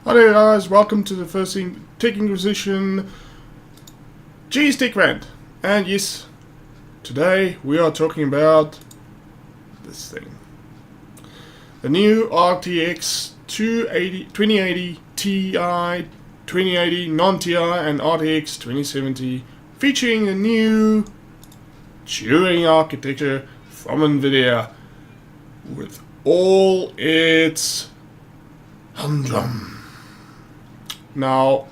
Hi there guys, welcome to the first Tech Inquisition Tech Rant. And yes, today we are talking about this thing. The new RTX 2080 Ti, 2080 non-Ti and RTX 2070 featuring a new Turing architecture from Nvidia with all its humdrum. Now,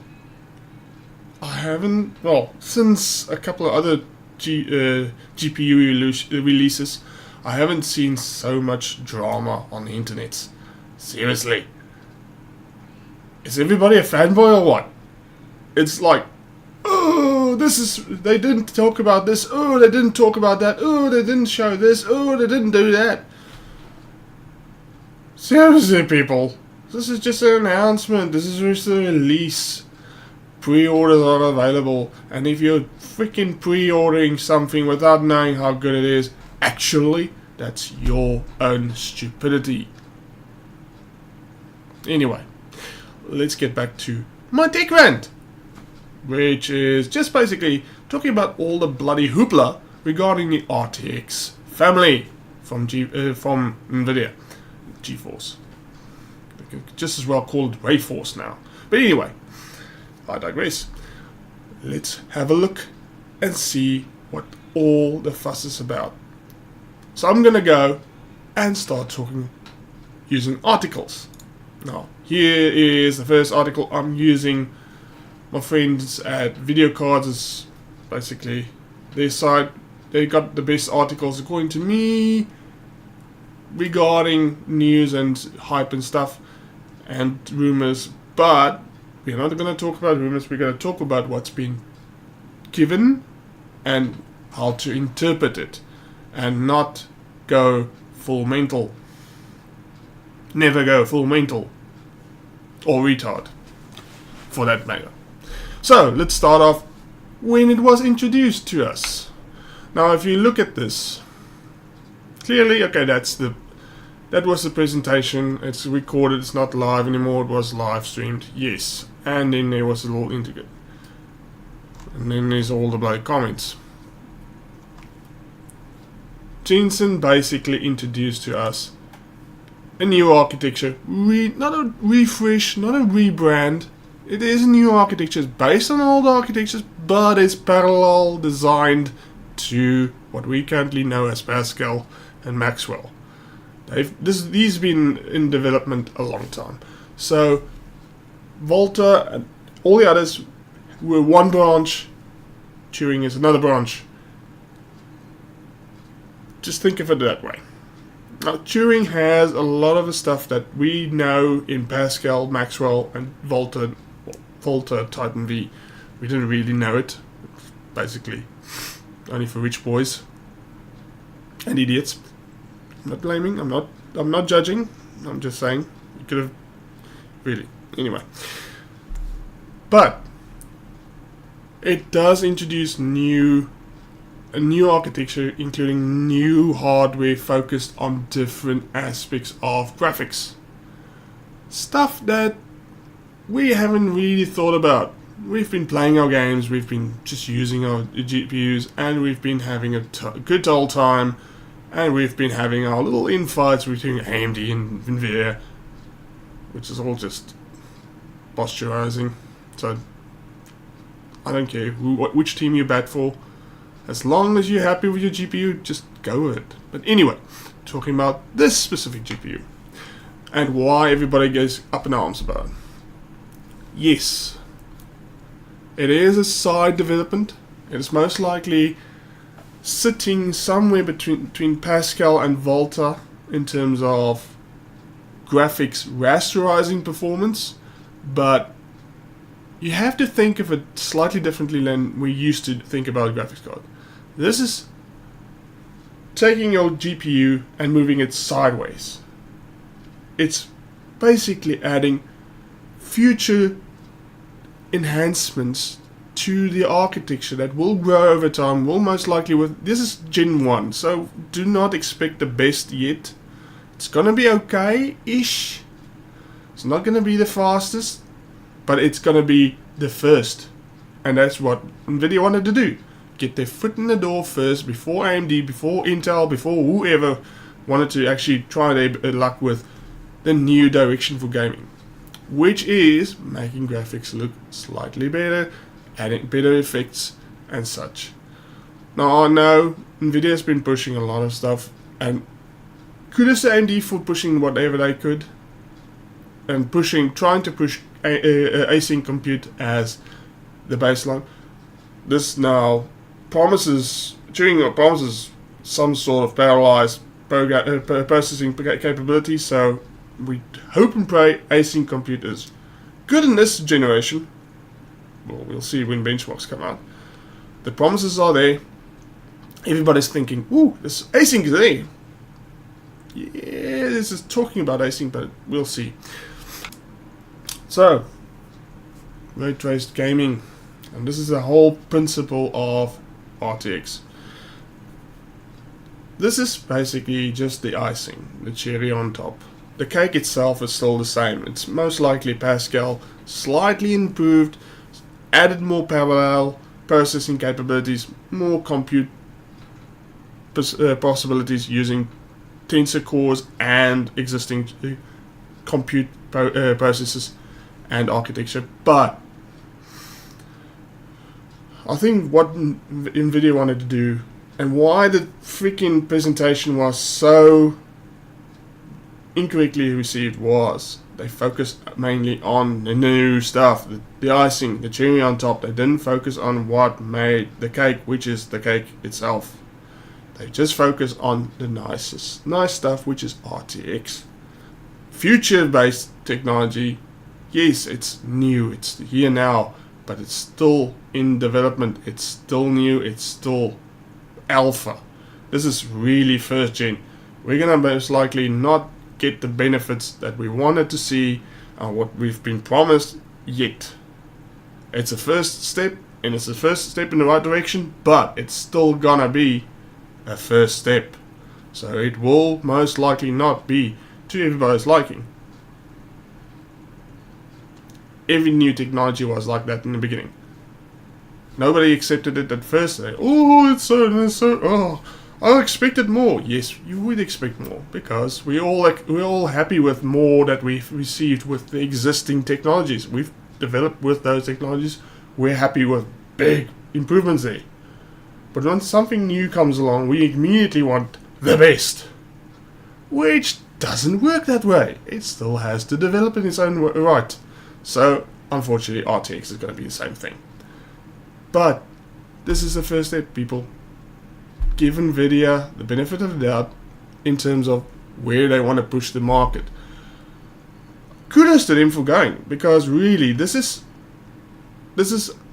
I haven't, since a couple of other GPU releases, I haven't seen so much drama on the internet. Seriously. Is everybody a fanboy or what? It's like, oh, they didn't talk about this, oh, they didn't talk about that, oh, they didn't show this, oh, they didn't do that. Seriously, people. This is just an announcement. This is just a release. Pre-orders are available. And if you're freaking pre-ordering something without knowing how good it is, actually, that's your own stupidity. Anyway, let's get back to my tech rant, which is just basically talking about all the bloody hoopla regarding the RTX family from Nvidia, Geforce. Just as well call it Geforce now. But anyway, I digress. Let's have a look and see what all the fuss is about. So I'm going to go and start talking using articles. Now, here is the first article I'm using. My friends at Video Cards is basically their side. They got the best articles according to me regarding news and hype and stuff and rumors, but we're not going to talk about rumors. We're going to talk about what's been given and how to interpret it and not go full mental. Never go full mental or retard for that matter. So let's start off when it was introduced to us. Now if you look at this clearly, okay, that was the presentation. It's recorded, it's not live anymore, it was live streamed, yes. And then there was a little integrate. And then there's all the bloody comments. Jensen basically introduced to us a new architecture. Not a refresh, not a rebrand. It is a new architecture. It's based on old architectures, but it's parallel designed to what we currently know as Pascal and Maxwell. These have been in development a long time. So Volta and all the others were one branch. Turing is another branch. Just think of it that way. Now Turing has a lot of the stuff that we know in Pascal, Maxwell and Volta Titan V. We didn't really know it. Basically only for rich boys and idiots. I'm not blaming, I'm not judging, I'm just saying you could have really, anyway. But it does introduce a new architecture, including new hardware focused on different aspects of graphics. Stuff that we haven't really thought about. We've been playing our games, we've been just using our GPUs, and we've been having a good old time. And we've been having our little infights between AMD and Nvidia, which is all just posturizing. So I don't care which team you bat for. As long as you're happy with your GPU, just go with it. But anyway, talking about this specific GPU and why everybody goes up in arms about it. Yes, it is a side development. It is most likely sitting somewhere between Pascal and Volta in terms of graphics rasterizing performance, but you have to think of it slightly differently than we used to think about a graphics card. This is taking your GPU and moving it sideways. It's basically adding future enhancements to the architecture that will grow over time, will most likely this is Gen 1, so do not expect the best yet. It's gonna be okay-ish. It's not gonna be the fastest, but it's going to be the first. And that's what Nvidia wanted to do. Get their foot in the door first, before AMD, before Intel, before whoever wanted to actually try their luck with the new direction for gaming, which is making graphics look slightly better, adding better effects and such. Now I know Nvidia has been pushing a lot of stuff, and kudos to AMD for pushing whatever they could, and trying to push async compute as the baseline. This now Turing promises some sort of parallelized processing capability, so we hope and pray async compute is good in this generation. Well, we'll see when benchmarks come out. The promises are there. Everybody's thinking, ooh, this async is there. Yeah, this is talking about async, but we'll see. So, ray traced gaming, and this is the whole principle of RTX. This is basically just the icing, the cherry on top. The cake itself is still the same. It's most likely Pascal, slightly improved, added more parallel processing capabilities, more compute possibilities using tensor cores and existing compute processors and architecture. But I think what Nvidia wanted to do, and why the freaking presentation was so incorrectly received, was they focused mainly on the new stuff, the icing, the cherry on top. They didn't focus on what made the cake, which is the cake itself. They just focused on the nice stuff, which is RTX. Future-based technology, yes, it's new, it's here now, but it's still in development, it's still new, it's still alpha. This is really first gen. We're gonna most likely not get the benefits that we wanted to see, what we've been promised yet. It's a first step, and it's a first step in the right direction, but it's still gonna be a first step. So it will most likely not be to everybody's liking. Every new technology was like that in the beginning. Nobody accepted it at first. I expected more. Yes, you would expect more, because we're all happy with more that we've received with the existing technologies. We've developed with those technologies. We're happy with big improvements there. But when something new comes along, we immediately want the best, which doesn't work that way. It still has to develop in its own right. So, unfortunately, RTX is going to be the same thing. But this is the first step, people. Give Nvidia the benefit of the doubt in terms of where they want to push the market. Kudos to them for going, because really this is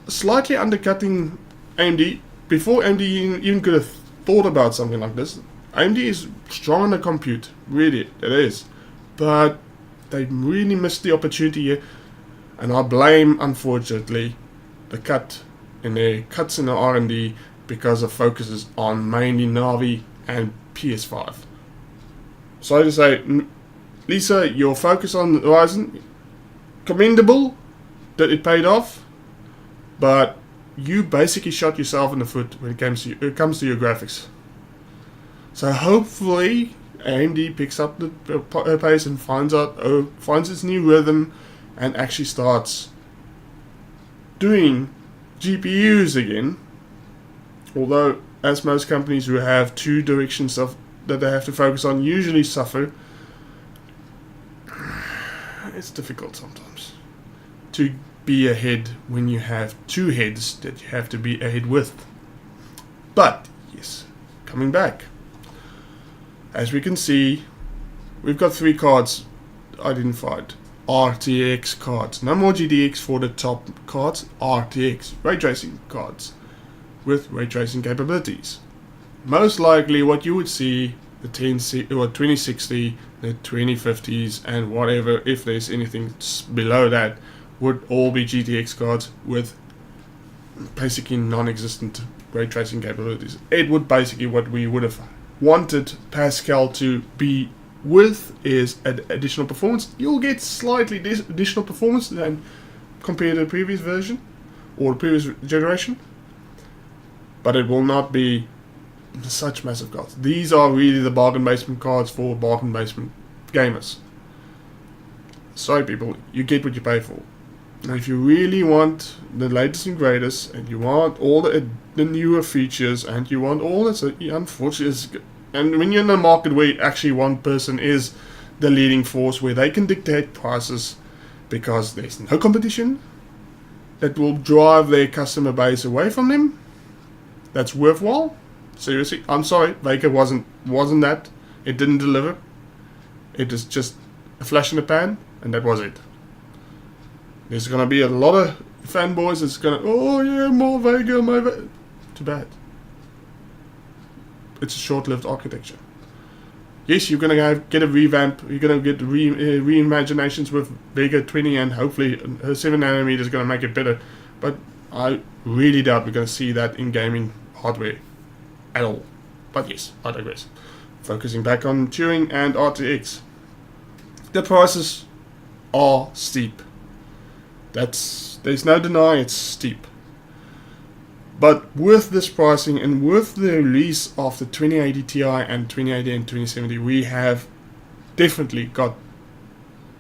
slightly undercutting AMD. Before AMD even could have thought about something like this, AMD is strong in the compute, really, it is. But they really missed the opportunity here, and I blame, unfortunately, the cuts in the R&D because of focuses on mainly Navi and PS5. So to say, Lisa, your focus on Ryzen, commendable that it paid off, but you basically shot yourself in the foot when it comes to your graphics. So hopefully AMD picks up the pace and finds its new rhythm and actually starts doing GPUs again. Although, as most companies who have two directions that they have to focus on usually suffer, it's difficult sometimes to be ahead when you have two heads that you have to be ahead with. But, yes, coming back. As we can see, we've got 3 cards identified. RTX cards. No more GTX for the top cards. RTX. Ray tracing cards with ray tracing capabilities. Most likely what you would see, the 2060, the 2050s, and whatever, if there's anything below that, would all be GTX cards with basically non-existent ray tracing capabilities. It would basically, what we would have wanted Pascal to be with is additional performance. You'll get slightly additional performance, and compared to the previous version or the previous generation, but it will not be such massive cards. These are really the bargain basement cards for bargain basement gamers. Sorry people, you get what you pay for. Now if you really want the latest and greatest, and you want all the newer features, and you want all this, unfortunately, and when you're in a market where actually one person is the leading force, where they can dictate prices because there's no competition that will drive their customer base away from them, that's worthwhile. Seriously, I'm sorry, Vega wasn't that. It didn't deliver. It is just a flash in the pan, and that was it. There's gonna be a lot of fanboys that's gonna, oh yeah, more Vega, more Vega. Too bad. It's a short-lived architecture. Yes, you're gonna get a revamp. You're gonna get reimaginations with Vega 20, and hopefully her 7nm is gonna make it better. But I really doubt we're gonna see that in gaming hardware at all. But yes, I digress. Focusing back on Turing and RTX. The prices are steep. There's no denying it's steep. But with this pricing and with the release of the 2080 Ti and 2080 and 2070, we have definitely got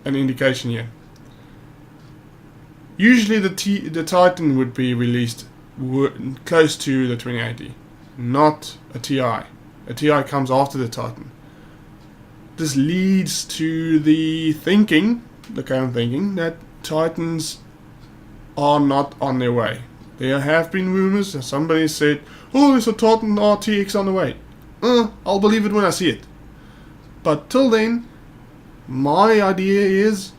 an indication here. Usually the Titan would be released close to the 2080, not a Ti. A Ti comes after the Titan. This leads to the current thinking, that Titans are not on their way. There have been rumors that somebody said, oh, there's a Titan RTX on the way. I'll believe it when I see it. But till then, my idea is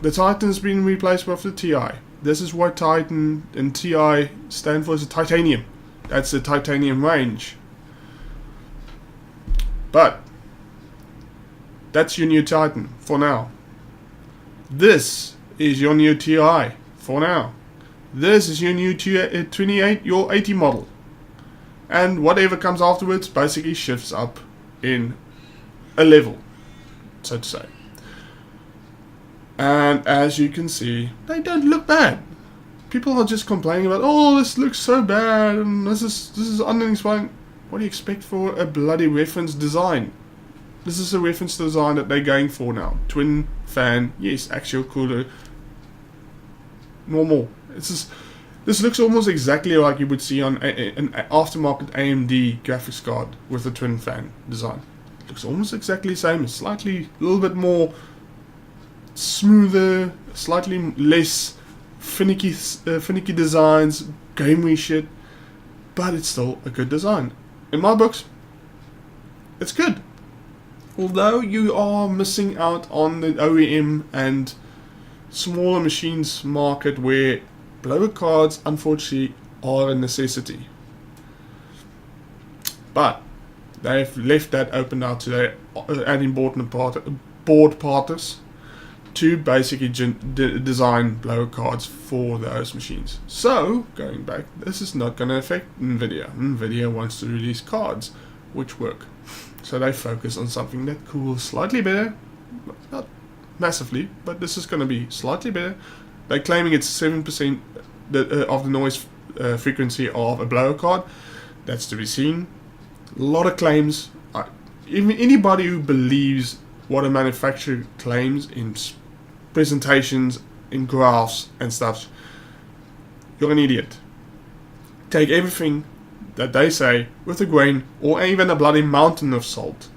the Titan's been replaced with the Ti. This is what Titan and Ti stand for, is a titanium. That's the titanium range. But that's your new Titan for now. This is your new Ti for now. This is your new 28, your 80 model. And whatever comes afterwards basically shifts up in a level, so to say. And as you can see, they don't look bad. People are just complaining about, oh, this looks so bad, and this is uninspiring. What do you expect for a bloody reference design? This is a reference design that they're going for now. Twin fan, yes, axial cooler, normal. This looks almost exactly like you would see on an aftermarket AMD graphics card with a twin fan design. It looks almost exactly the same. It's slightly, a little bit more smoother, slightly less finicky designs, gamey shit, but it's still a good design. In my books, it's good. Although you are missing out on the OEM and smaller machines market where blower cards unfortunately are a necessity. But they've left that open out to their adding board partners to basically design blower cards for those machines. So, going back, this is not going to affect Nvidia. Nvidia wants to release cards which work. So they focus on something that cools slightly better, not massively, but this is going to be slightly better. They're claiming it's 7% of the noise frequency of a blower card. That's to be seen. A lot of claims. Even anybody who believes what a manufacturer claims in presentations, in graphs and stuff, you're an idiot. Take everything that they say with a grain or even a bloody mountain of salt.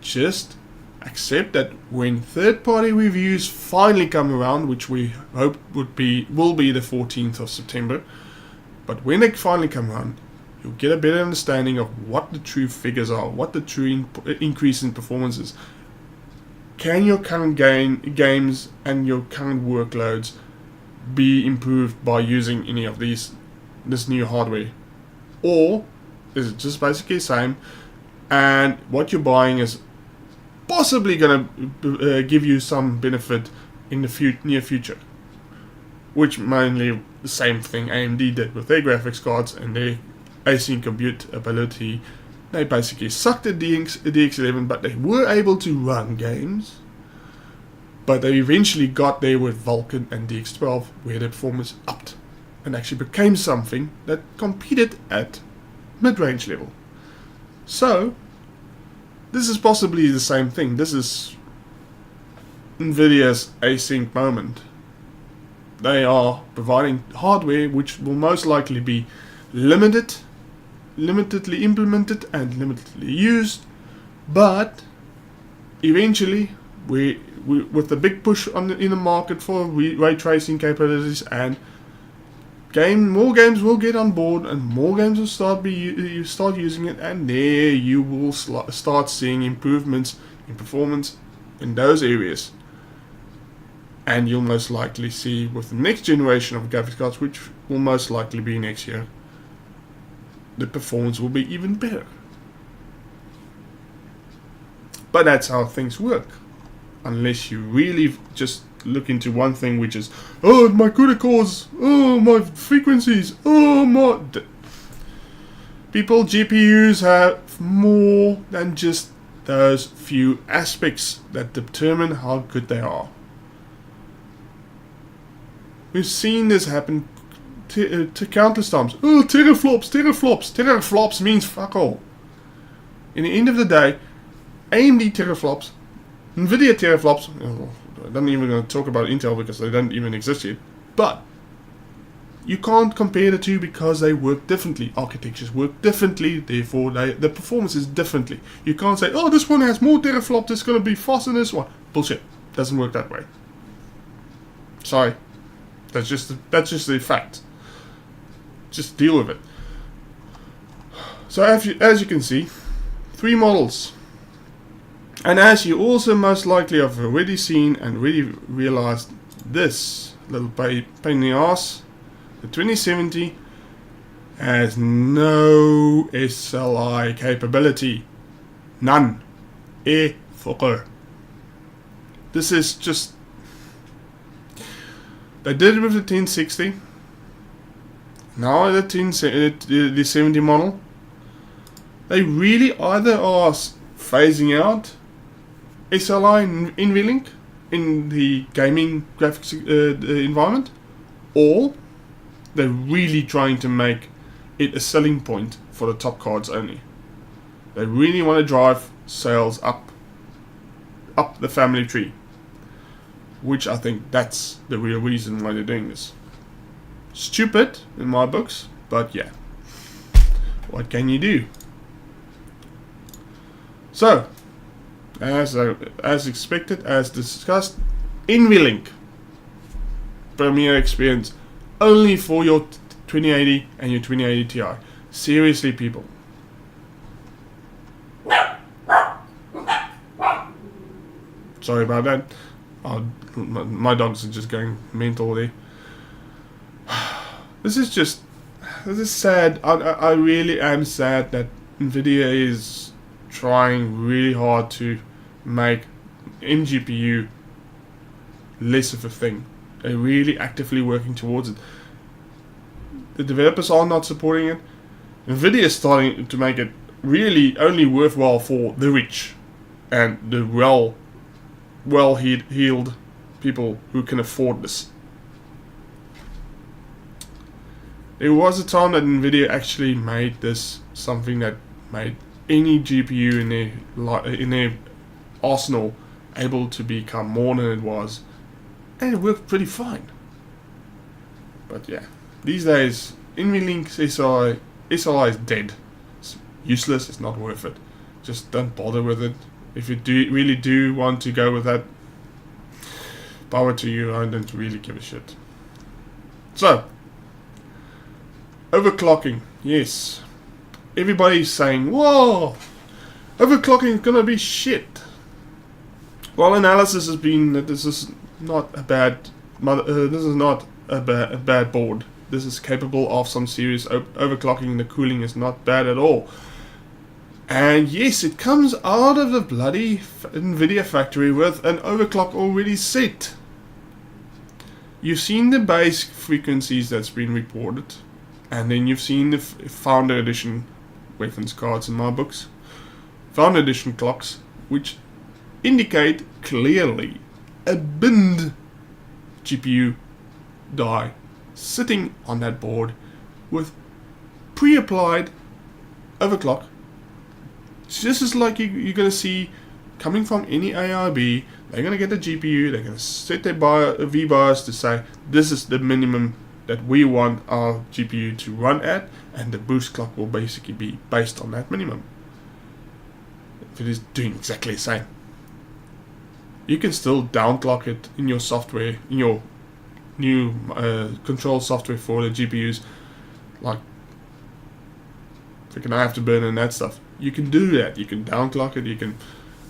Just accept that when third-party reviews finally come around, which we hope will be the 14th of September, but when they finally come around, you'll get a better understanding of what the true figures are, what the true increase in performance is. Can your current games and your current workloads be improved by using any of this new hardware? Or is it just basically the same, and what you're buying is possibly going to give you some benefit in the near future? Which mainly the same thing AMD did with their graphics cards and their AC compute ability. They basically sucked at DX11, but they were able to run games But they eventually got there with Vulkan and DX12, where the performance upped and actually became something that competed at mid-range level. So, this is possibly the same thing. This is Nvidia's async moment. They are providing hardware which will most likely be limitedly implemented and limitedly used, but eventually with the big push in the market for ray tracing capabilities, and more games will get on board and more games will start using it, and there you will start seeing improvements in performance in those areas. And you'll most likely see with the next generation of graphics cards, which will most likely be next year, the performance will be even better. But that's how things work. Unless you really just look into one thing, which is, oh, my CUDA cores, oh, my frequencies, oh, my... People, GPUs have more than just those few aspects that determine how good they are. We've seen this happen to countless times. Oh, teraflops. Teraflops means fuck all. In the end of the day, AMD teraflops, Nvidia teraflops, I'm not even going to talk about Intel because they don't even exist yet, but you can't compare the two because they work differently. Architectures work differently, therefore the performance is differently. You can't say, oh, this one has more teraflops, it's going to be faster than this one. Bullshit. Doesn't work that way. Sorry. That's just the fact. Just deal with it. So as you can see, 3 models. And as you also most likely have already seen and already realized, this little pain in the ass, the 2070, has no SLI capability. None. Fucker. This is just... They did it with the 1060. Now the 70 model. They really either are phasing out SLI and NVLink in the gaming graphics environment, or they're really trying to make it a selling point for the top cards only. They really want to drive sales up the family tree, which I think that's the real reason why they're doing this. Stupid in my books, but yeah, what can you do? So, as expected, as discussed, NVLink Premiere experience only for your 2080 and your 2080 Ti. Seriously, people. Sorry about that. My dogs are just going mental there. This is sad. I really am sad that Nvidia is trying really hard to make mGPU less of a thing. They're really actively working towards it. The developers are not supporting it. Nvidia is starting to make it really only worthwhile for the rich and the well-heeled people who can afford this. There was a time that Nvidia actually made this something that made any GPU in their arsenal able to become more than it was, and it worked pretty fine. But yeah, these days NVLink SLI is dead. It's useless. It's not worth it. Just don't bother with it. If you really do want to go with that, power to you. I don't really give a shit. So, overclocking, yes. Everybody's saying, whoa, overclocking is gonna be shit. Well, analysis has been that this is not a bad board. This is capable of some serious overclocking. The cooling is not bad at all. And yes, it comes out of the bloody Nvidia factory with an overclock already set. You've seen the base frequencies that's been reported, and then you've seen the Founder Edition reference cards in my books, Founder Edition clocks, which indicate clearly a binned GPU die sitting on that board with pre-applied overclock. So this is like you're going to see coming from any AIB. They're going to get the GPU, they're going to set their VBIOS to say this is the minimum that we want our GPU to run at, and the boost clock will basically be based on that minimum. If it is doing exactly the same, you can still downclock it in your software, in your new control software for the GPUs, like freaking Afterburner and that stuff. You can do that. You can downclock it. You can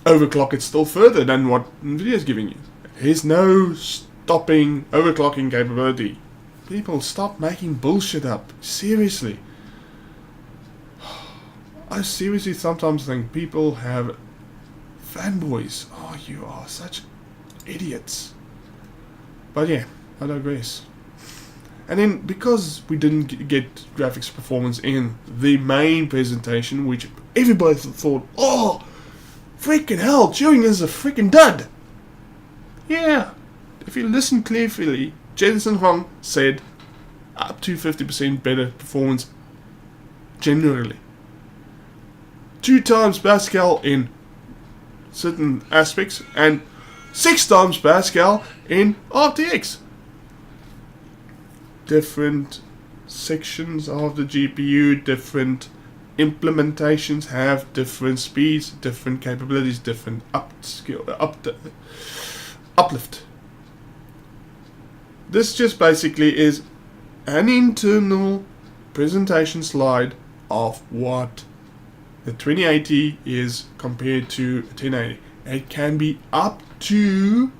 overclock it still further than what Nvidia is giving you. There's no stopping overclocking capability. People, stop making bullshit up. Seriously. I seriously sometimes think people have fanboys. Oh, you are such idiots. But yeah, I digress. And then, because we didn't get graphics performance in the main presentation, which everybody thought, oh, freaking hell, Turing is a freaking dud. Yeah, if you listen carefully, Jensen Huang said up to 50% better performance generally. 2 times Pascal in certain aspects, and 6 times Pascal in RTX. Different sections of the GPU, different implementations have different speeds, different capabilities, different uplift. This just basically is an internal presentation slide of what the 2080 is compared to a 1080. It can be up to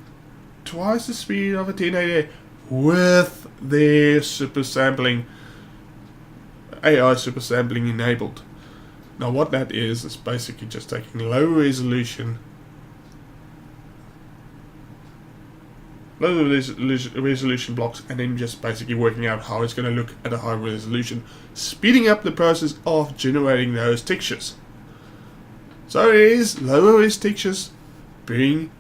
twice the speed of a 1080 with their super sampling, AI super sampling enabled. Now what that is basically just taking low resolution blocks and then just basically working out how it's going to look at a high resolution, speeding up the process of generating those textures. So it is lower res textures being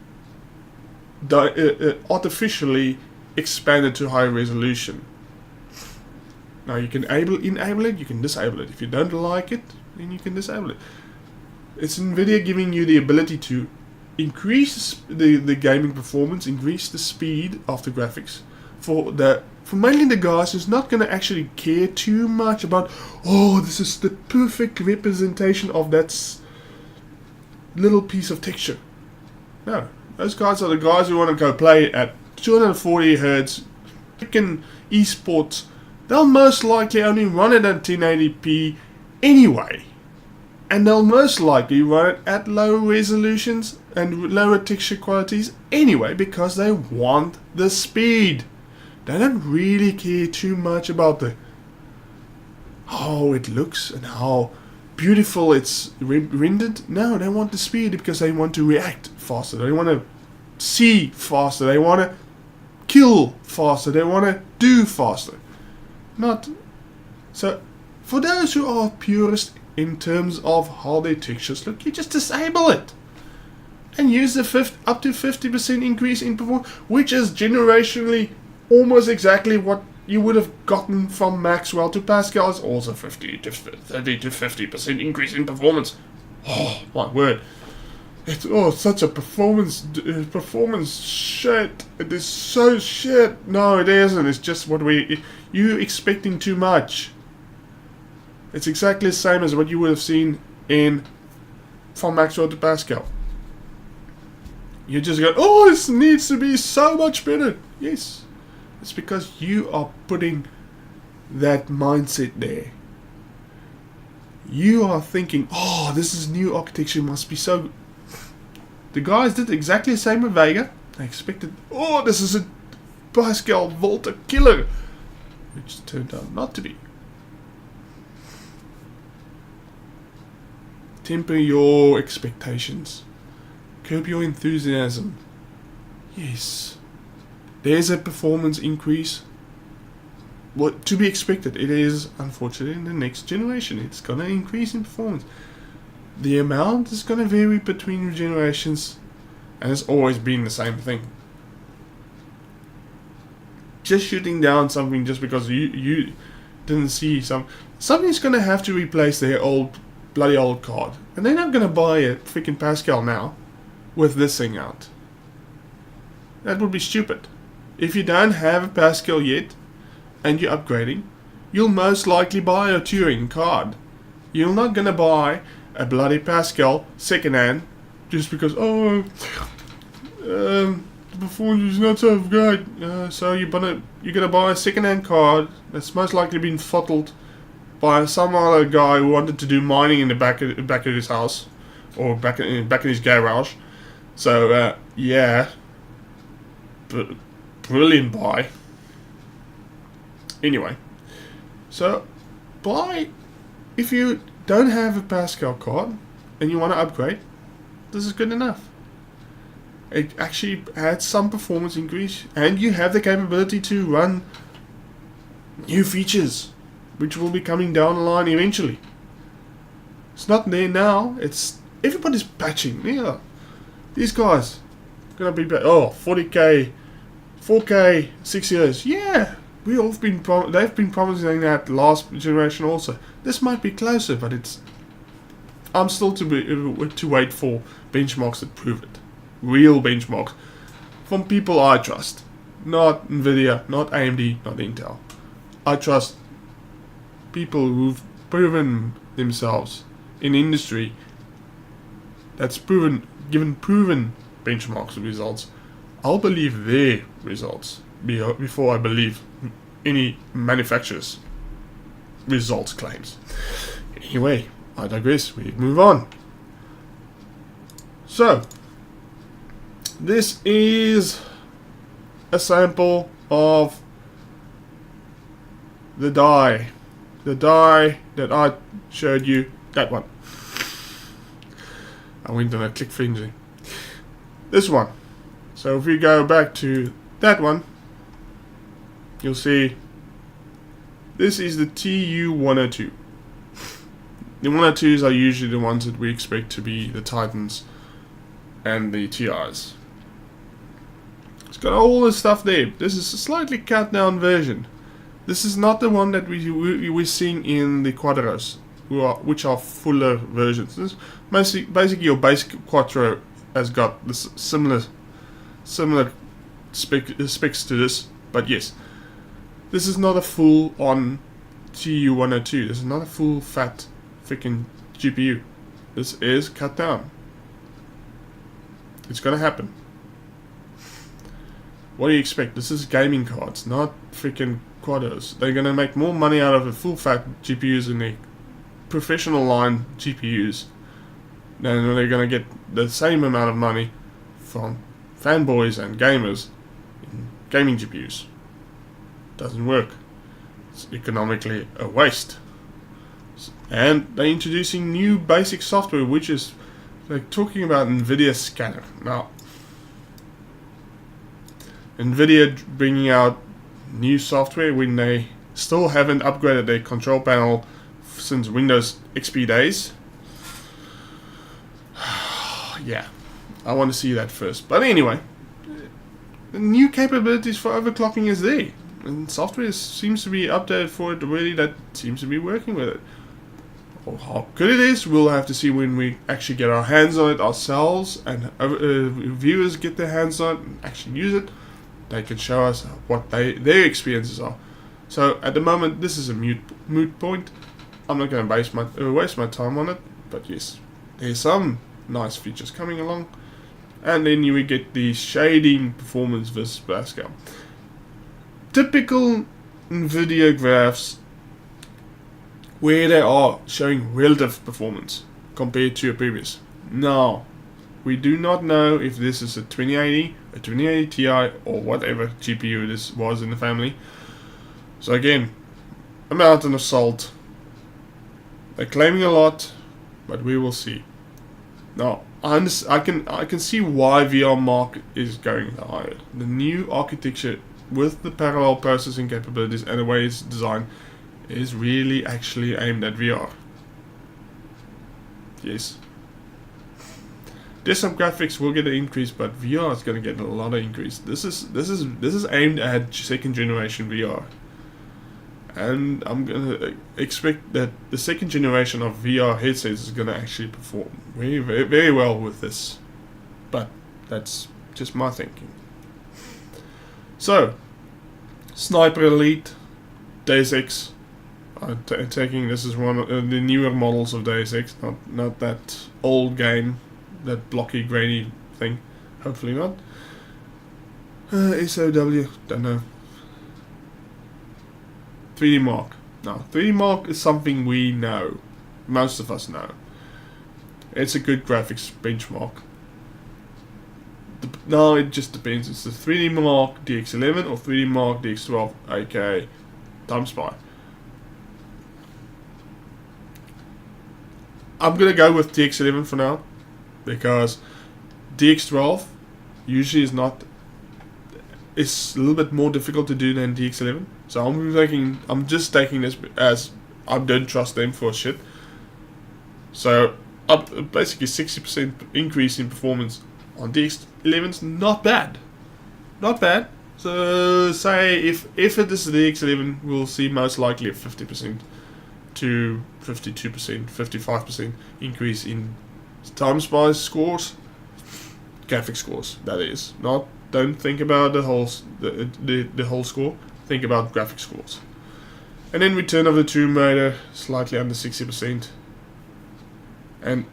artificially expanded to high resolution. Now you can enable it, you can disable it. If you don't like it, then you can disable it. It's Nvidia giving you the ability to increase the gaming performance, increase the speed of the graphics for mainly the guys who's not going to actually care too much about, oh, this is the perfect representation of that little piece of texture. No, those guys are the guys who want to go play at 240 Hz, freaking esports. They'll most likely only run it at 1080p anyway. And they'll most likely run it at low resolutions and lower texture qualities anyway, because they want the speed. They don't really care too much about how it looks and how beautiful it's rendered. No, they want the speed because they want to react faster. They want to see faster. They want to kill faster. They want to do faster. Not so. For those who are purists in terms of how their textures look, you just disable it and use the up to 50% increase in performance, which is generationally almost exactly what you would have gotten from Maxwell to Pascal. Is also 30 to 50% increase in performance. Oh my word! It's such a performance shit. It is so shit. No, it isn't. It's just what you expecting too much. It's exactly the same as what you would have seen from Maxwell to Pascal. You just go, oh, this needs to be so much better. Yes, it's because you are putting that mindset there. You are thinking, oh, this is new architecture, must be so good. The guys did exactly the same with Vega. They expected, oh, this is a Pascal Volta killer, which turned out not to be. Temper your expectations. Curb your enthusiasm. Yes, there's a performance increase. What to be expected. It is, unfortunately, in the next generation. It's going to increase in performance. The amount is going to vary between generations, and it's always been the same thing. just shooting down something just because you didn't see something's gonna have to replace their bloody old card, and they're not gonna buy a freaking Pascal now with this thing out. That would be stupid. If you don't have a Pascal yet and you're upgrading, you'll most likely buy a Turing card. You're not gonna buy a bloody Pascal secondhand just because the performance is not so great. So you're gonna buy a secondhand card that's most likely been throttled by some other guy who wanted to do mining in the back of his house or back in his garage. So yeah, brilliant buy. Anyway, so buy if you don't have a Pascal card and you want to upgrade. This is good enough. It actually adds some performance increase, and you have the capability to run new features, which will be coming down the line eventually. It's not there now. It's everybody's patching. Yeah, these guys gonna be 40K, 4K, 6 years. Yeah, they've been promising that last generation also. This might be closer, but I'm still to wait for benchmarks that prove it. Real benchmarks from people I trust, not Nvidia, not AMD, not Intel. I trust people who've proven themselves in industry. That's given proven benchmarks and results. I'll believe their results before I believe any manufacturer's results claims. Anyway, I digress. We move on. So, this is a sample of the die that I showed you, that one. I went on a click frenzy. This one. So if we go back to that one, you'll see this is the TU102. The 102s are usually the ones that we expect to be the Titans and the TIs. It's got all the stuff there. This is a slightly cut down version. This is not the one that we're seeing in the Quadros, which are fuller versions. This basically your basic Quattro has got this similar specs to this, but yes, this is not a full on TU102. This is not a full fat freaking GPU. This is cut down. It's gonna happen. What do you expect? This is gaming cards, not freaking Quados. They're gonna make more money out of the full fat GPUs than the professional line GPUs. Then they're gonna get the same amount of money from fanboys and gamers in gaming GPUs. Doesn't work. It's economically a waste. And they're introducing new basic software, which is like talking about Nvidia scanner. Now, Nvidia bringing out new software when they still haven't upgraded their control panel since Windows XP days. Yeah, I want to see that first. But anyway, the new capabilities for overclocking is there, and software seems to be updated for it already. That seems to be working with it. How good it is, we'll have to see when we actually get our hands on it ourselves, and viewers get their hands on it and actually use it. They can show us what their experiences are. So at the moment, this is a moot point. I'm not going to waste my time on it, but yes, there's some nice features coming along. And then you will get the shading performance versus Pascal. Typical Nvidia graphs where they are showing relative performance compared to a previous. Now, we do not know if this is a 2080, a 2080 Ti, or whatever GPU this was in the family. So again, a mountain of salt. They're claiming a lot, but we will see. Now, I can see why VR market is going higher. The new architecture with the parallel processing capabilities and the way it's designed is really actually aimed at VR. Yes. Desktop graphics will get an increase, but VR is going to get a lot of increase. This is aimed at second generation VR, and I'm gonna expect that the second generation of VR headsets is going to actually perform very, very, very well with this. But that's just my thinking. So, Sniper Elite, Deus Ex. Taking this is one of the newer models of Deus Ex, not that old game, that blocky, grainy thing. Hopefully not. SOW, don't know. 3D Mark. Now, 3D Mark is something we know. Most of us know. It's a good graphics benchmark. Now it just depends. It's the 3D Mark DX11 or 3D Mark DX12, aka Time Spy. I'm gonna go with DX11 for now, because DX12 usually is not. It's a little bit more difficult to do than DX11. So I'm just taking this as I don't trust them for shit. So up basically 60% increase in performance on DX11 is not bad. Not bad. So say if it is the DX11, we'll see most likely a 50% to 52%, 55% increase in Time Spy scores, graphic scores. That is, don't think about the whole score. Think about graphic scores. And then Return of the Tomb Raider, slightly under 60%, and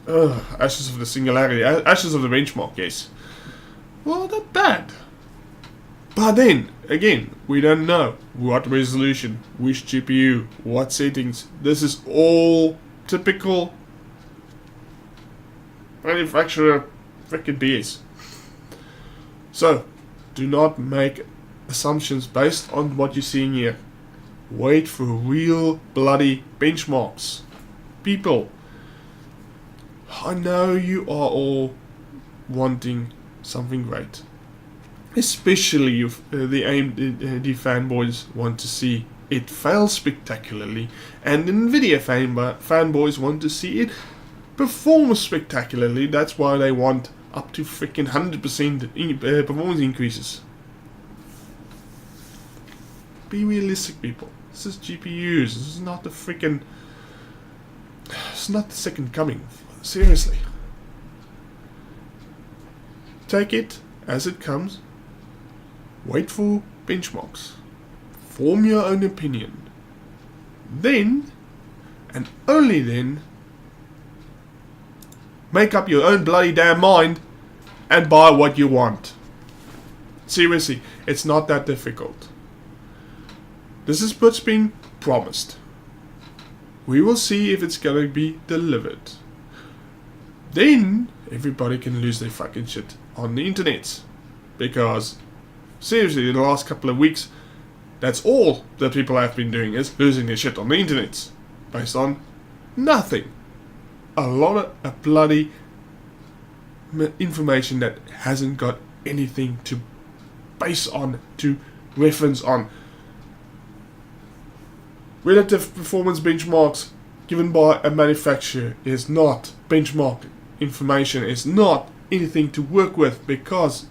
Ashes of the Singularity, Ashes of the Benchmark. Yes, well, not bad. But then, again, we don't know what resolution, which GPU, what settings. This is all typical manufacturer freaking BS. So, do not make assumptions based on what you're seeing here. Wait for real bloody benchmarks. People, I know you are all wanting something great. Especially if the AMD fanboys want to see it fail spectacularly, and Nvidia fanboys want to see it perform spectacularly. That's why they want up to freaking 100% performance increases. Be realistic, people. This is GPUs. This is not the freaking. It's not the second coming. Seriously. Take it as it comes. Wait for benchmarks. Form your own opinion. Then, and only then, make up your own bloody damn mind and buy what you want. Seriously, it's not that difficult. This is what's being promised. We will see if it's gonna be delivered. Then, everybody can lose their fucking shit on the internet. Because seriously, in the last couple of weeks, that's all that people have been doing, is losing their shit on the internet. Based on nothing. A lot of bloody information that hasn't got anything to base on, to reference on. Relative performance benchmarks given by a manufacturer is not benchmark information, is not anything to work with, because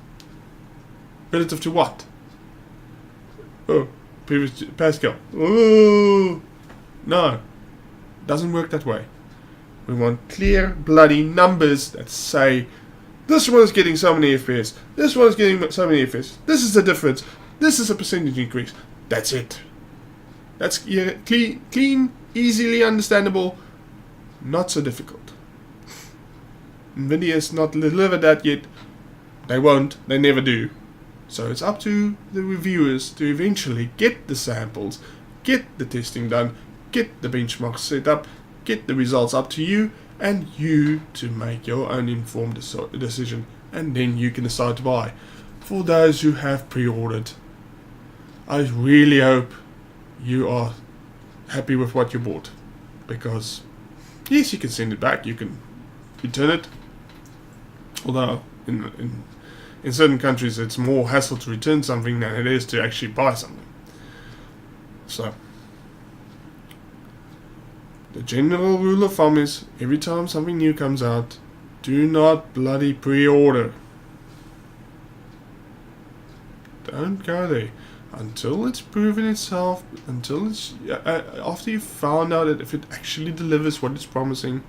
relative to what? Oh, previous Pascal. Oh, no, doesn't work that way. We want clear bloody numbers that say this one is getting so many FPS, this one is getting so many FPS, this is the difference, this is a percentage increase. That's it. That's clean, easily understandable, not so difficult. Nvidia has not delivered that yet. They won't, they never do. So it's up to the reviewers to eventually get the samples, get the testing done, get the benchmarks set up, get the results up to you, and you to make your own informed decision, and then you can decide to buy. For those who have pre-ordered, I really hope you are happy with what you bought, because yes, you can send it back, you can return it, although in certain countries it's more hassle to return something than it is to actually buy something. So the general rule of thumb is, every time something new comes out, Do not bloody pre-order. Don't go there until it's proven itself, until it's after you've found out that if it actually delivers what it's promising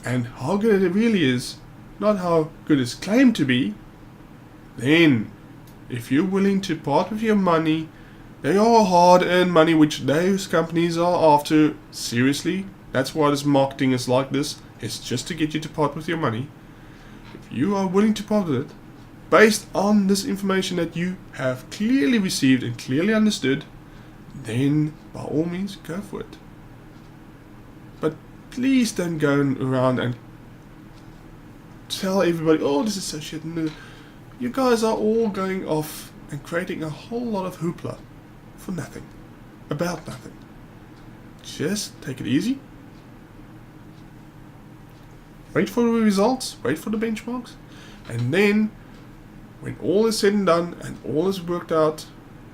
and how good it really is, not how good it's claimed to be. Then if you're willing to part with your money, they are hard-earned money which those companies are after. Seriously, that's why this marketing is like this. It's just to get you to part with your money. If you are willing to part with it, based on this information that you have clearly received and clearly understood, then by all means go for it. But please don't go around and tell everybody, oh, this is so shit. No. You guys are all going off and creating a whole lot of hoopla for nothing, about nothing. Just take it easy. Wait for the results, wait for the benchmarks, and then when all is said and done and all is worked out,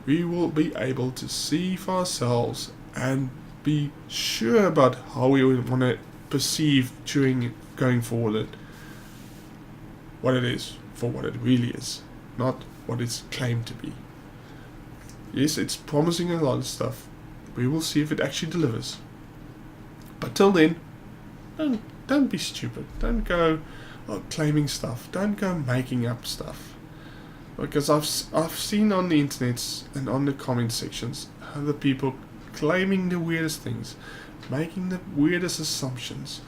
we will be able to see for ourselves and be sure about how we want to perceive Turing going forward. What it is for what it really is, not what it's claimed to be. Yes, it's promising a lot of stuff. We will see if it actually delivers. But till then, don't be stupid. Don't go claiming stuff. Don't go making up stuff. Because I've seen on the internet and on the comment sections other people claiming the weirdest things, making the weirdest assumptions.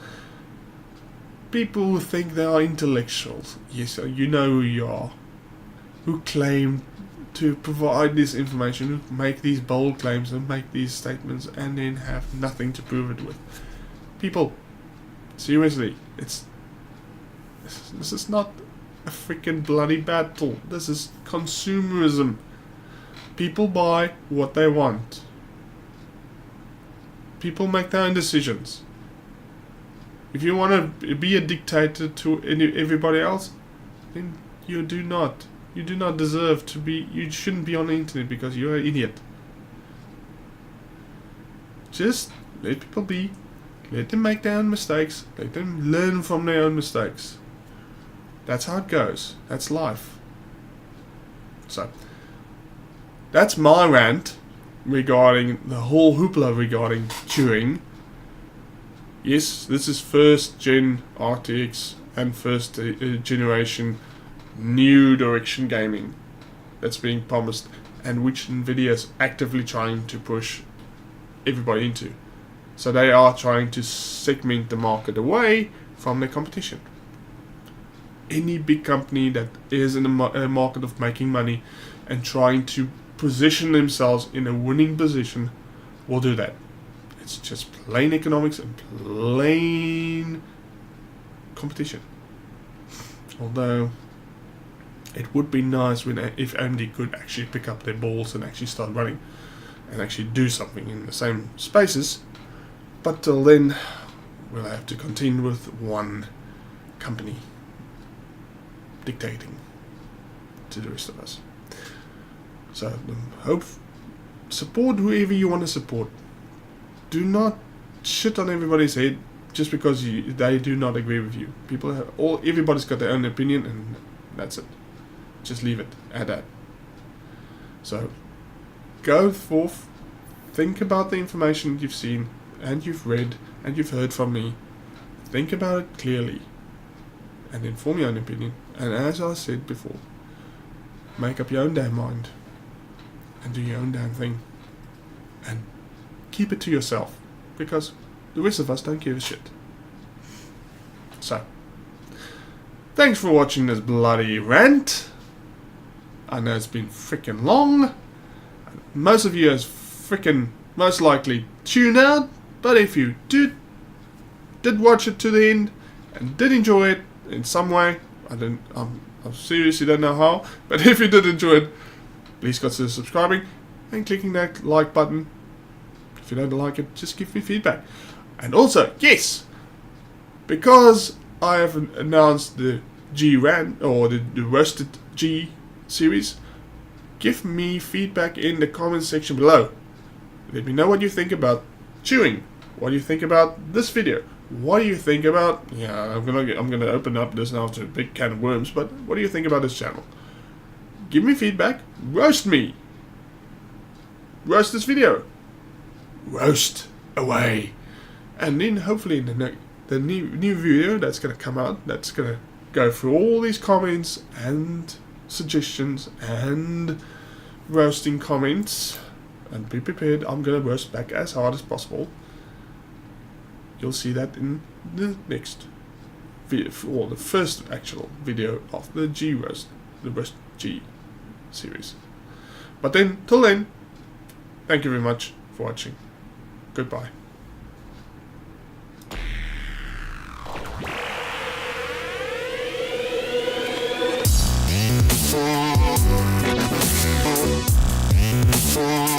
People who think they are intellectuals, yes, you know who you are, who claim to provide this information, who make these bold claims and make these statements and then have nothing to prove it with. People, seriously, this is not a freaking bloody battle. This is consumerism. People buy what they want. People make their own decisions. If you want to be a dictator to everybody else, then you do not deserve to be. You shouldn't be on the internet because you're an idiot. Just let people be. Let them make their own mistakes. Let them learn from their own mistakes. That's how it goes. That's life. So, that's my rant regarding the whole hoopla regarding Turing. Yes, this is first gen RTX and first generation new direction gaming that's being promised and which Nvidia is actively trying to push everybody into. So they are trying to segment the market away from their competition. Any big company that is in a market of making money and trying to position themselves in a winning position will do that. It's just plain economics and plain competition. Although it would be nice if AMD could actually pick up their balls and actually start running and actually do something in the same spaces. But till then, we'll have to continue with one company dictating to the rest of us. So support whoever you want to support. Do not shit on everybody's head just because they do not agree with you. Everybody's got their own opinion, and that's it. Just leave it at that. So go forth, think about the information you've seen and you've read and you've heard from me. Think about it clearly and then form your own opinion. And as I said before, make up your own damn mind and do your own damn thing and keep it to yourself, because the rest of us don't give a shit. So, thanks for watching this bloody rant. I know it's been freaking long. Most of you has freaking most likely tuned out, but if you did watch it to the end and did enjoy it in some way, I seriously don't know how, but if you did enjoy it, please consider subscribing and clicking that like button. If you don't like it, just give me feedback. And also, yes, because I have announced the Rant or the Roasted G series, give me feedback in the comment section below. Let me know what you think about Turing, what you think about this video, What do you think about? Yeah, I'm gonna open up this now to a big can of worms. But what do you think about this channel? Give me feedback. Roast me. Roast this video. Roast away. And then hopefully in the new video that's gonna come out, that's gonna go through all these comments and suggestions and roasting comments. And be prepared. I'm gonna roast back as hard as possible. You'll see that in the next video, or the first actual video of the Roast G series. But then, till then, thank you very much for watching. Goodbye. Geforce.